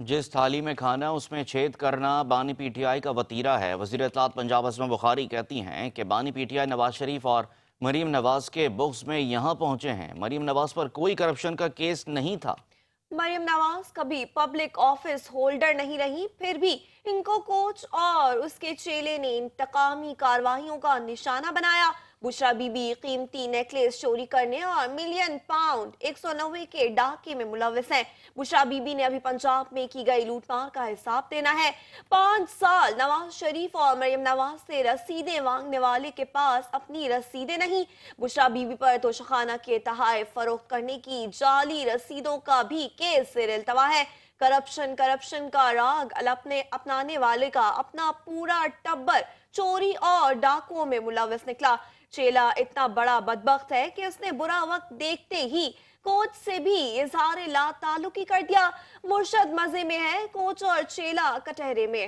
جس تھالی میں کھانا اس میں چھید کرنا بانی پی ٹی آئی کا وتیرہ ہے۔ وزیر اطلاعات پنجاب اسما بخاری کہتی ہیں کہ بانی P T I Nawaz Sharif اور مریم نواز کے بغض میں یہاں پہنچے ہیں۔ مریم نواز پر کوئی کرپشن کا کیس نہیں تھا۔ مریم نواز کبھی پبلک آفس ہولڈر نہیں رہی، پھر بھی ان کو کوچ اور اس کے چیلے نے انتقامی کارروائیوں کا نشانہ بنایا۔ بشرا بی بی قیمتی نیکلیس چوری کرنے اور ملین پاؤنڈ 190 کے ڈاکے میں ملوث ہیں۔ بشرا بی بی نے ابھی پنجاب میں کی گئی لوٹ مار کا حساب دینا ہے۔ 5 سال نواز شریف اور مریم نواز سے رسیدیں مانگنے والے کے پاس اپنی رسیدیں نہیں۔ بشرا بی بی پر توشخانہ کے تحائف فروخت کرنے کی جعلی رسیدوں کا بھی کیس زیر التوا ہے۔ کرپشن کا راگ اپنانے والے کا اپنا پورا ٹبر چوری اور ڈاکوں میں ملوث نکلا۔ چیلا اتنا بڑا بدبخت ہے کہ اس نے برا وقت دیکھتے ہی کوچ سے بھی اظہار لا تعلقی کر دیا۔ مرشد مزے میں ہے، کوچ اور چیلا کٹہرے میں۔